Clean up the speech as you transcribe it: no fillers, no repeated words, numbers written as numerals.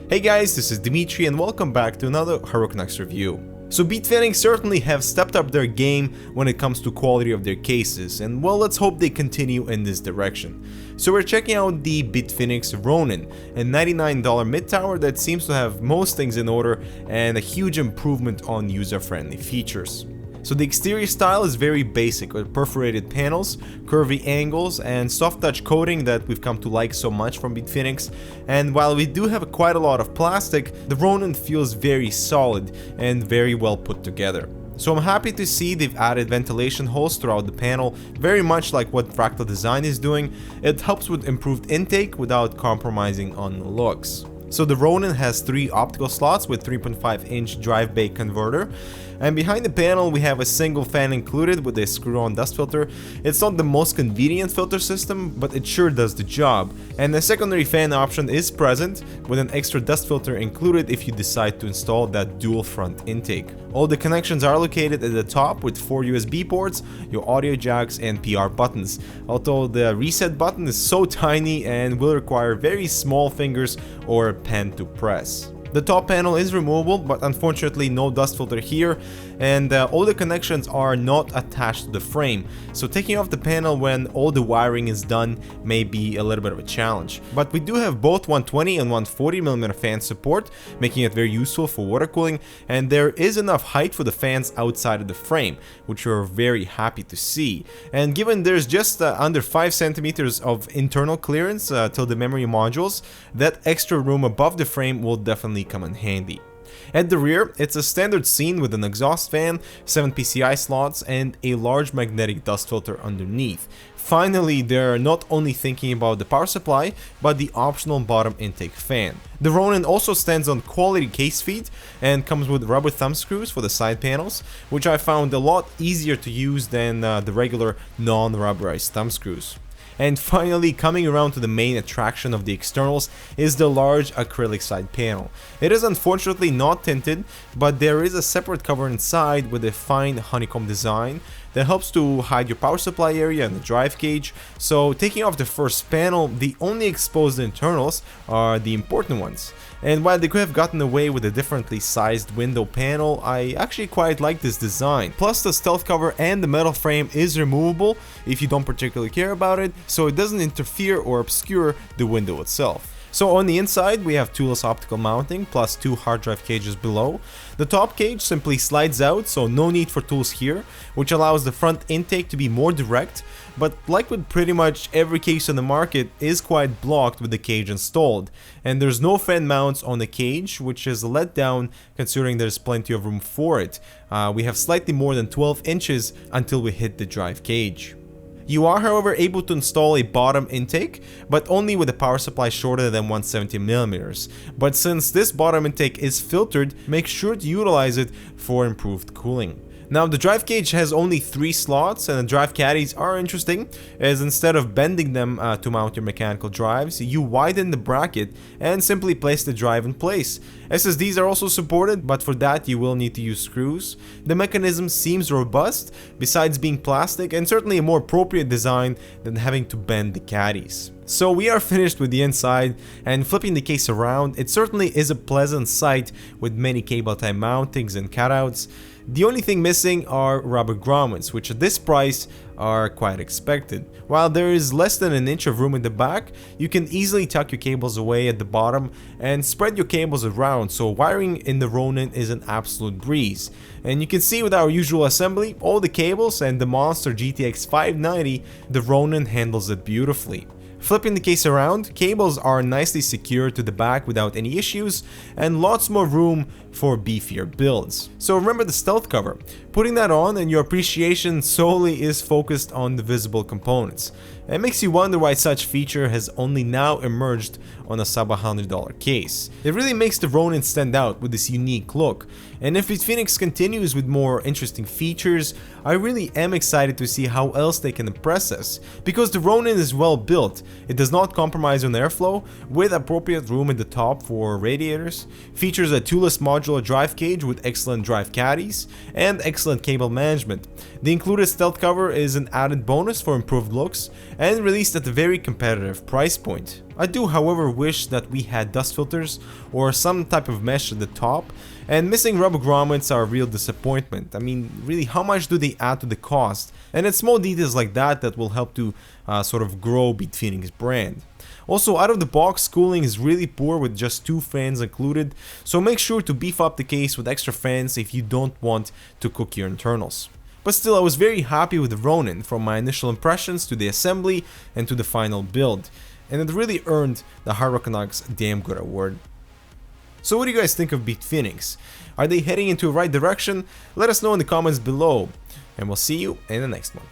Hey guys, this is Dimitri and welcome back to another Heroic Knights review. So BitFenix certainly have stepped up their game when it comes to quality of their cases, and well, let's hope they continue in this direction. So we're checking out the BitFenix Ronin, a $99 mid-tower that seems to have most things in order and a huge improvement on user-friendly features. So the exterior style is very basic, with perforated panels, curvy angles, and soft touch coating that we've come to like so much from BitFenix. And while we do have quite a lot of plastic, the Ronin feels very solid and very well put together. So I'm happy to see they've added ventilation holes throughout the panel, very much like what Fractal Design is doing. It helps with improved intake without compromising on the looks. So the Ronin has 3 optical slots with 3.5-inch drive bay converter, and behind the panel we have a single fan included with a screw-on dust filter. It's not the most convenient filter system, but it sure does the job. And a secondary fan option is present with an extra dust filter included if you decide to install that dual front intake. All the connections are located at the top with 4 USB ports, your audio jacks and PR buttons, although the reset button is so tiny and will require very small fingers or a pen to press. The top panel is removable, but unfortunately no dust filter here, and all the connections are not attached to the frame, so taking off the panel when all the wiring is done may be a little bit of a challenge. But we do have both 120 and 140mm fan support, making it very useful for water cooling, and there is enough height for the fans outside of the frame, which we're very happy to see. And given there's just under 5 centimeters of internal clearance till the memory modules, that extra room above the frame will definitely come in handy. At the rear, it's a standard scene with an exhaust fan, 7 PCI slots, and a large magnetic dust filter underneath. Finally, they're not only thinking about the power supply, but the optional bottom intake fan. The Ronin also stands on quality case feet and comes with rubber thumb screws for the side panels, which I found a lot easier to use than the regular non-rubberized thumb screws. And finally, coming around to the main attraction of the externals is the large acrylic side panel. It is unfortunately not tinted, but there is a separate cover inside with a fine honeycomb design that helps to hide your power supply area and the drive cage. So taking off the first panel, the only exposed internals are the important ones. And while they could have gotten away with a differently sized window panel, I actually quite like this design. Plus the stealth cover and the metal frame is removable if you don't particularly care about it, so it doesn't interfere or obscure the window itself. So on the inside we have Toolless optical mounting plus 2 hard drive cages below. The top cage simply slides out, so no need for tools here, which allows the front intake to be more direct, but like with pretty much every case on the market, is quite blocked with the cage installed. And there's no fan mounts on the cage, which is a letdown considering there's plenty of room for it. We have slightly more than 12 inches until we hit the drive cage. You are, however, able to install a bottom intake, but only with a power supply shorter than 170mm. But since this bottom intake is filtered, make sure to utilize it for improved cooling. Now the drive cage has only 3 slots, and the drive caddies are interesting, as instead of bending them to mount your mechanical drives, you widen the bracket and simply place the drive in place. SSDs are also supported, but for that you will need to use screws. The mechanism seems robust, besides being plastic, and certainly a more appropriate design than having to bend the caddies. So we are finished with the inside, and flipping the case around, it certainly is a pleasant sight with many cable tie mountings and cutouts. The only thing missing are rubber grommets, which at this price are quite expected. While there is less than an inch of room in the back, you can easily tuck your cables away at the bottom and spread your cables around, so wiring in the Ronin is an absolute breeze. And you can see with our usual assembly, all the cables and the monster GTX 590, the Ronin handles it beautifully. Flipping the case around, cables are nicely secured to the back without any issues, and lots more room for beefier builds. So remember the stealth cover. Putting that on and your appreciation solely is focused on the visible components. It makes you wonder why such feature has only now emerged on a sub $100 case. It really makes the Ronin stand out with this unique look, and if BitFenix continues with more interesting features, I really am excited to see how else they can impress us, because the Ronin is well built. It does not compromise on airflow, with appropriate room at the top for radiators, features a Toolless modular drive cage with excellent drive caddies, and excellent cable management. The included stealth cover is an added bonus for improved looks, and released at a very competitive price point. I do however wish that we had dust filters or some type of mesh at the top, and missing rubber grommets are a real disappointment. I mean, really, how much do they add to the cost? And it's small details like that that will help to sort of grow BitFenix brand. Also, out of the box, cooling is really poor with just 2 fans included, so make sure to beef up the case with extra fans if you don't want to cook your internals. But still, I was very happy with the Ronin, from my initial impressions to the assembly and to the final build, and it really earned the Hyrocanox Damn Good award. So what do you guys think of BitFenix? Are they heading into the right direction? Let us know in the comments below, and we'll see you in the next one.